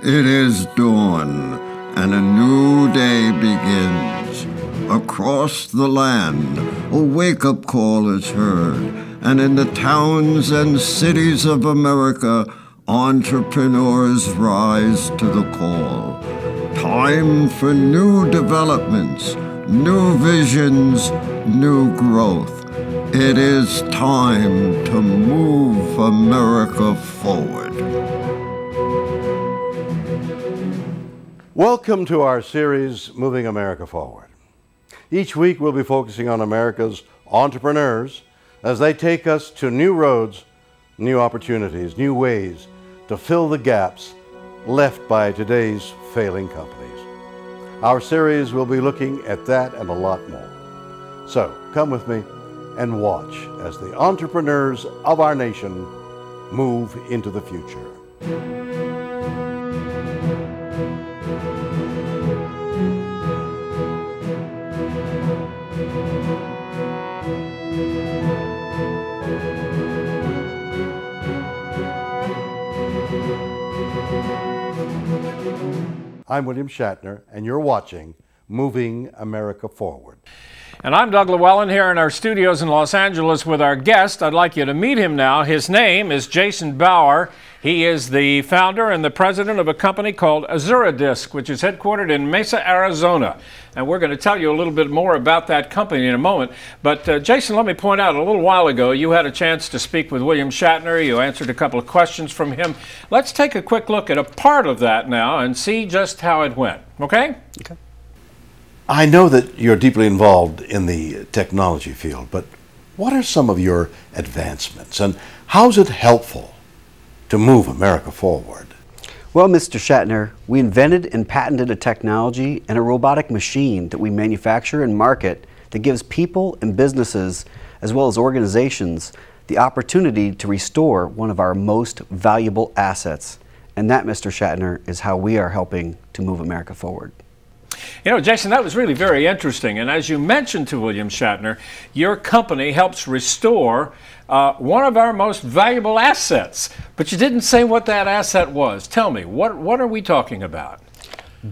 It is dawn, and a new day begins. Across the land, a wake-up call is heard, and in the towns and cities of America, entrepreneurs rise to the call. Time for new developments, new visions, new growth. It is time to move America forward. Welcome to our series, Moving America Forward. Each week we'll be focusing on America's entrepreneurs as they take us to new roads, new opportunities, new ways to fill the gaps left by today's failing companies. Our series will be looking at that and a lot more. So come with me and watch as the entrepreneurs of our nation move into the future. I'm William Shatner, and you're watching Moving America Forward. And I'm Doug Llewellyn here in our studios in Los Angeles with our guest. I'd like you to meet him now. His name is Jason Bauer. He is the founder and the president of a company called Azuradisc, which is headquartered in Mesa, Arizona. And we're going to tell you a little bit more about that company in a moment. But Jason, let me point out, a little while ago, you had a chance to speak with William Shatner. You answered a couple of questions from him. Let's take a quick look at a part of that now and see just how it went. Okay? Okay. I know that you're deeply involved in the technology field, but what are some of your advancements and how is it helpful to move America forward? Well, Mr. Shatner, we invented and patented a technology and a robotic machine that we manufacture and market that gives people and businesses, as well as organizations, the opportunity to restore one of our most valuable assets. And that, Mr. Shatner, is how we are helping to move America forward. You know, Jason, that was really very interesting. And as you mentioned to William Shatner, your company helps restore one of our most valuable assets. But you didn't say what that asset was. Tell me, what are we talking about?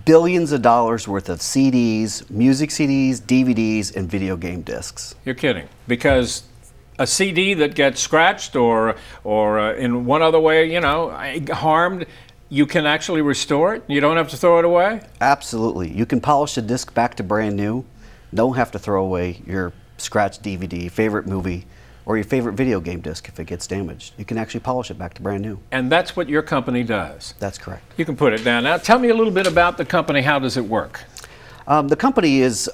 Billions of dollars worth of CDs, music CDs, DVDs, and video game discs. You're kidding. Because a CD that gets scratched or in one other way, you know, harmed, you can actually restore it? You don't have to throw it away? Absolutely. You can polish the disc back to brand new. Don't have to throw away your scratched DVD, favorite movie, or your favorite video game disc if it gets damaged. You can actually polish it back to brand new. And that's what your company does? That's correct. You can put it down. Now tell me a little bit about the company. How does it work? The company is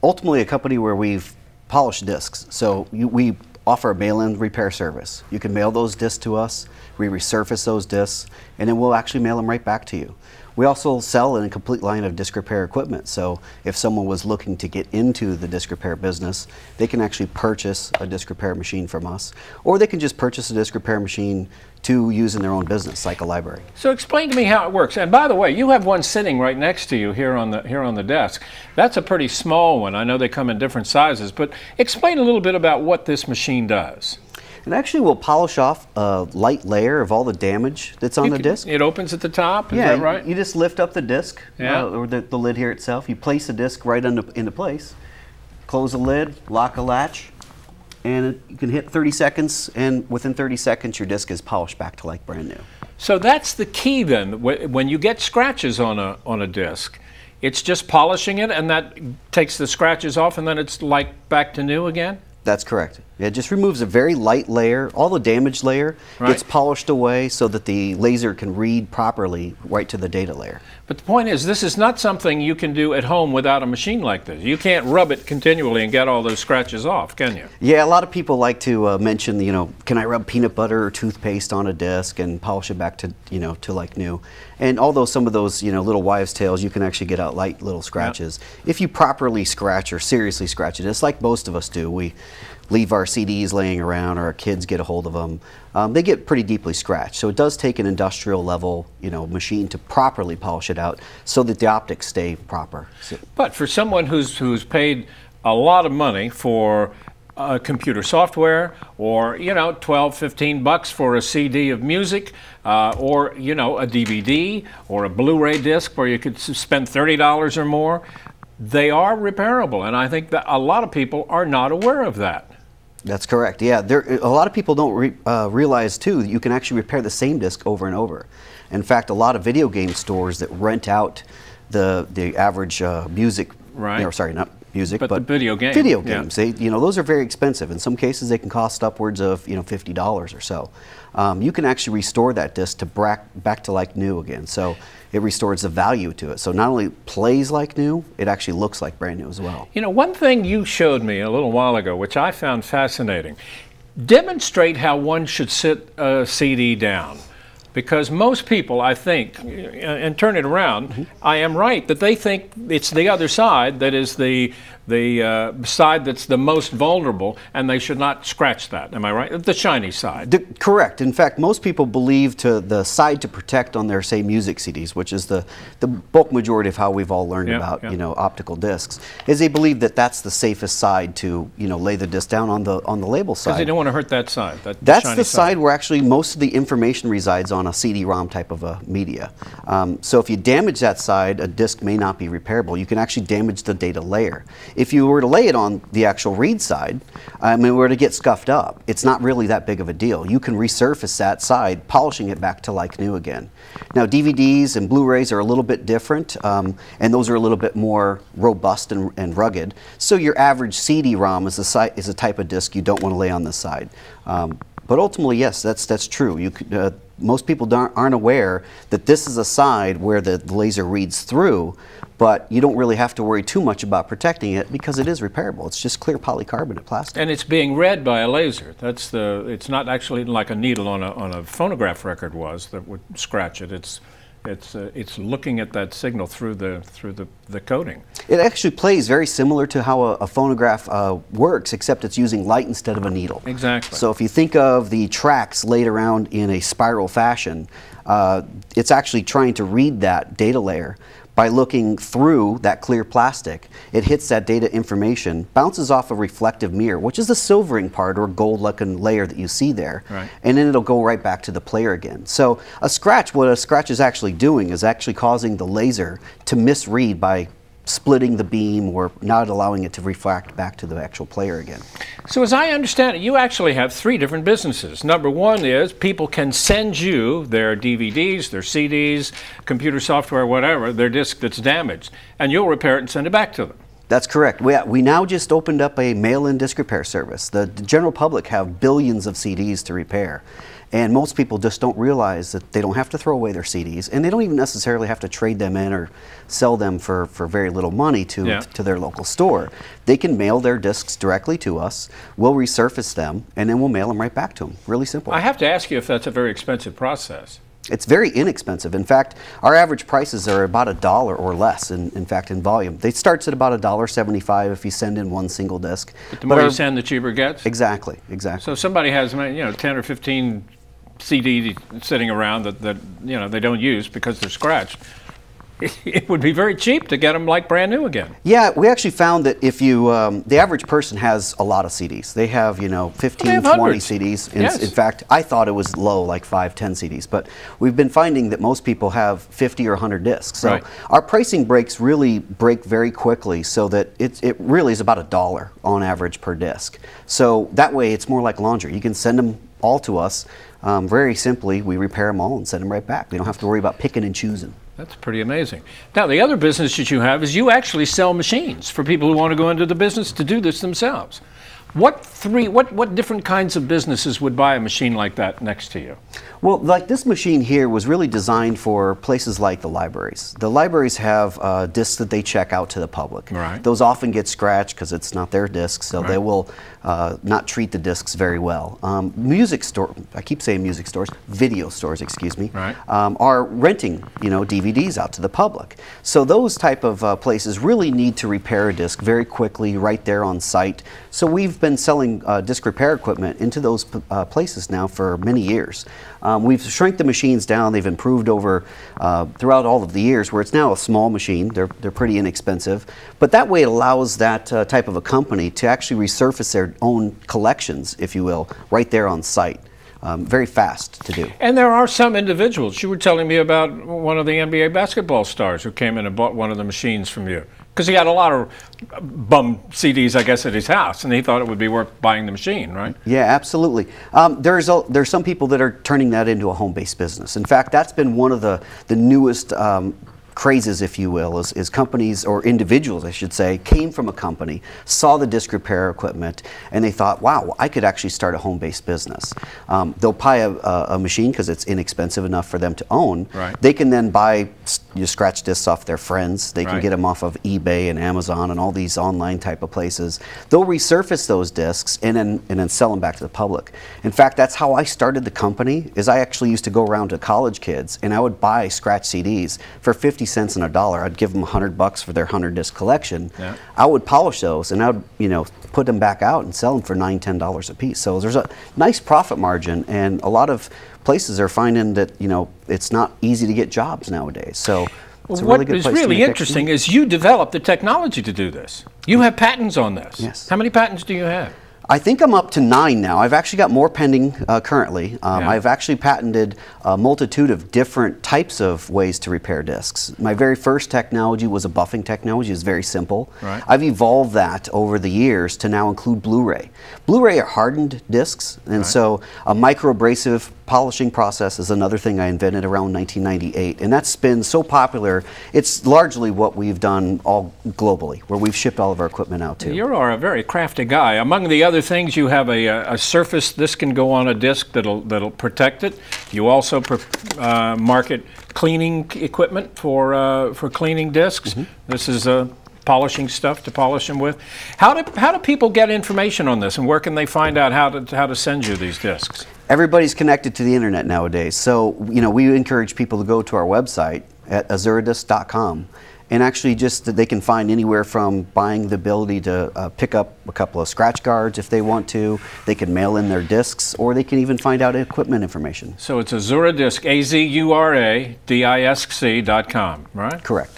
ultimately a company where we've polished discs. So we offer a mail-in repair service. You can mail those discs to us, we resurface those discs, and then we'll actually mail them right back to you. We also sell a complete line of disc repair equipment, so if someone was looking to get into the disc repair business, they can actually purchase a disc repair machine from us, or they can just purchase a disc repair machine to use in their own business, like a library. So explain to me how it works. And by the way, you have one sitting right next to you here on the desk. That's a pretty small one. I know they come in different sizes, but explain a little bit about what this machine does. It actually will polish off a light layer of all the damage that's on the disc. It opens at the top, is yeah, that right? You just lift up the disc, yeah. Or the lid here itself. You place the disc right into place, close the lid, lock a latch, and you can hit 30 seconds, and within 30 seconds your disc is polished back to like brand new. So that's the key then. When you get scratches on a disc, it's just polishing it and that takes the scratches off and then it's like back to new again? That's correct. It just removes a very light layer. All the damaged layer gets polished away so that the laser can read properly right to the data layer. But the point is, this is not something you can do at home without a machine like this. You can't rub it continually and get all those scratches off, can you? Yeah, a lot of people like to mention, you know, can I rub peanut butter or toothpaste on a disc and polish it back to, you know, to like new? And although some of those, you know, little wives' tales, you can actually get out light little scratches. Yep. If you properly scratch or seriously scratch it, it's like most of us do. We leave our CDs laying around, or our kids get a hold of them. They get pretty deeply scratched. So it does take an industrial level, you know, machine to properly polish it out so that the optics stay proper. So, but for someone who's paid a lot of money for computer software, or 12, 15 bucks for a CD of music, or a DVD or a Blu-ray disc where you could spend $30 or more. They are repairable, and I think that a lot of people are not aware of that. That's correct. Yeah, a lot of people don't realize too that you can actually repair the same disc over and over. In fact, a lot of video game stores that rent out the average music, right? Sorry, not music, but the video games. Video games. Yeah. Those are very expensive. In some cases, they can cost upwards of $50 or so. You can actually restore that disc to back to like new again. So it restores the value to it. So not only plays like new, it actually looks like brand new as well. One thing you showed me a little while ago, which I found fascinating, demonstrate how one should sit a CD down. Because most people, I think, and turn it around, I am right that they think it's the other side that is the side that's the most vulnerable, and they should not scratch that. Am I right? The shiny side. Correct. In fact, most people believe the side to protect on their, say, music CDs, which is the bulk majority of how we've all learned about optical discs, is they believe that that's the safest side to lay the disc down on the label side. Because they don't want to hurt that side. That's the side where actually most of the information resides on a CD-ROM type of a media. So if you damage that side, a disc may not be repairable. You can actually damage the data layer. If you were to lay it on the actual read side, and it were to get scuffed up, it's not really that big of a deal. You can resurface that side, polishing it back to like new again. Now DVDs and Blu-rays are a little bit different, and those are a little bit more robust and rugged. So your average CD-ROM is a type of disc you don't want to lay on this side. But ultimately, yes, that's true. Most people aren't aware that this is a side where the laser reads through, but you don't really have to worry too much about protecting it because it is repairable. It's just clear polycarbonate plastic. And it's being read by a laser. It's not actually like a needle on a phonograph record was that would scratch it. It's looking at that signal through the coating. It actually plays very similar to how a phonograph works, except it's using light instead of a needle. Exactly. So if you think of the tracks laid around in a spiral fashion, it's actually trying to read that data layer. By looking through that clear plastic, it hits that data information, bounces off a reflective mirror, which is the silvering part or gold-looking layer that you see there, right. And then it'll go right back to the player again. So what a scratch is actually doing is actually causing the laser to misread by splitting the beam or not allowing it to refract back to the actual player again. So as I understand it, you actually have 3 different businesses. Number one is people can send you their DVDs, their CDs, computer software, whatever, their disc that's damaged, and you'll repair it and send it back to them. That's correct. We now just opened up a mail-in disc repair service. The general public have billions of CDs to repair. And most people just don't realize that they don't have to throw away their CDs, and they don't even necessarily have to trade them in or sell them for very little money to their local store. They can mail their discs directly to us, we'll resurface them, and then we'll mail them right back to them. Really simple. I have to ask you if that's a very expensive process. It's very inexpensive. In fact, our average prices are about $1 or less, in fact, in volume. They starts at about $1.75 if you send in one single disc. But the more you send, the cheaper it gets? Exactly. So if somebody has 10 or 15 CD sitting around that they don't use because they're scratched, it would be very cheap to get them like brand new again. Yeah, we actually found that if you, the average person has a lot of CDs. They have, 15, 20 CDs. Yes. In fact, I thought it was low, like 5, 10 CDs. But we've been finding that most people have 50 or 100 discs. So our pricing breaks really break very quickly so that it really is about $1 on average per disc. So that way it's more like laundry. You can send them all to us. Very simply, we repair them all and send them right back. We don't have to worry about picking and choosing. That's pretty amazing. Now, the other business that you have is you actually sell machines for people who want to go into the business to do this themselves. What different kinds of businesses would buy a machine like that next to you? Well, like this machine here was really designed for places like the libraries. The libraries have discs that they check out to the public. Right. Those often get scratched because it's not their discs, so they will not treat the discs very well. Music store, I keep saying music stores, video stores, excuse me, are renting, DVDs out to the public. So those type of places really need to repair a disc very quickly right there on site. So we've we've been selling disc repair equipment into those places now for many years. We've shrank the machines down. They've improved over throughout all of the years, where it's now a small machine. They're pretty inexpensive, but that way it allows that type of a company to actually resurface their own collections, if you will, right there on site. Very fast to do. And there are some individuals. You were telling me about one of the NBA basketball stars who came in and bought one of the machines from you, because he had a lot of bum CDs, I guess, at his house, and he thought it would be worth buying the machine, right? Yeah, absolutely. There's some people that are turning that into a home-based business. In fact, that's been one of the newest crazes, if you will, is companies, or individuals, I should say, came from a company, saw the disc repair equipment, and they thought, wow, I could actually start a home-based business. They'll buy a machine because it's inexpensive enough for them to own. Right. They can then buy your scratch discs off their friends. They can Right. get them off of eBay and Amazon and all these online type of places. They'll resurface those discs and then sell them back to the public. In fact, that's how I started the company. Is I actually used to go around to college kids and I would buy scratch CDs for 50 cents and $1. I'd give them $100 for their 100 disc collection. Yeah. I would polish those and I would, put them back out and sell them for $9, $10 a piece. So there's a nice profit margin, and a lot of places are finding that it's not easy to get jobs nowadays. So it's a really good place to What is really make interesting is you developed the technology to do this. You have patents on this. Yes. How many patents do you have? I think I'm up to 9 now. I've actually got more pending currently. Yeah. I've actually patented a multitude of different types of ways to repair discs. My very first technology was a buffing technology. It's very simple. Right. I've evolved that over the years to now include Blu-ray. Blu-ray are hardened discs, and Right. so a microabrasive polishing process is another thing I invented around 1998, and that's been so popular. It's largely what we've done all globally, where we've shipped all of our equipment out to. You are a very crafty guy. Among the other things, you have a surface. This can go on a disc that'll protect it. You also market cleaning equipment for cleaning discs. Mm-hmm. This is polishing stuff to polish them with. How do people get information on this, and where can they find out how to send you these discs? Everybody's connected to the internet nowadays, so we encourage people to go to our website at Azuradisc.com, and actually just that they can find anywhere from buying the ability to pick up a couple of scratch guards if they want to. They can mail in their discs, or they can even find out equipment information. So it's Azuradisc, Azuradisc.com, right? Correct.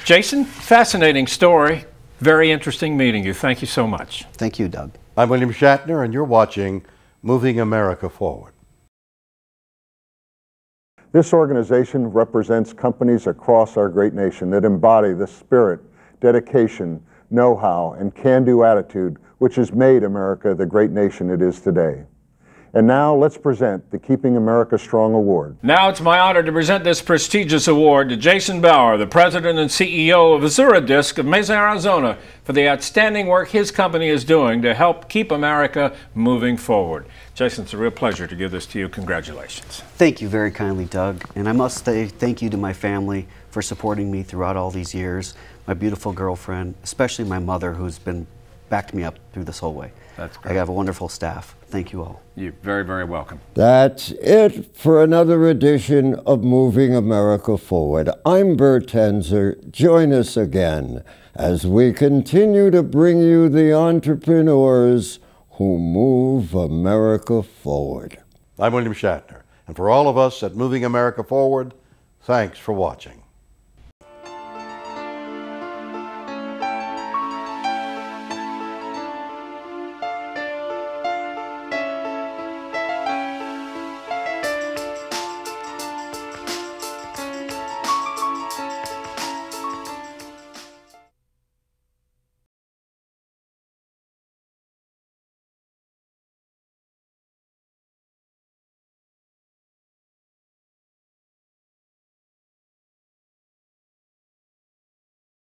Jason, fascinating story. Very interesting meeting you. Thank you so much. Thank you, Doug. I'm William Shatner, and you're watching Moving America Forward. This organization represents companies across our great nation that embody the spirit, dedication, know-how, and can-do attitude which has made America the great nation it is today. And now let's present the Keeping America Strong Award. Now it's my honor to present this prestigious award to Jason Bauer, the president and CEO of Azuradisc of Mesa, Arizona, for the outstanding work his company is doing to help keep America moving forward. Jason, it's a real pleasure to give this to you. Congratulations. Thank you very kindly, Doug. And I must say thank you to my family for supporting me throughout all these years, my beautiful girlfriend, especially my mother, who's been backed me up through this whole way. That's great. I have a wonderful staff. Thank you all. You're very, very welcome. That's it for another edition of Moving America Forward. I'm Bert Tenzer. Join us again as we continue to bring you the entrepreneurs who move America forward. I'm William Shatner, and for all of us at Moving America Forward, thanks for watching.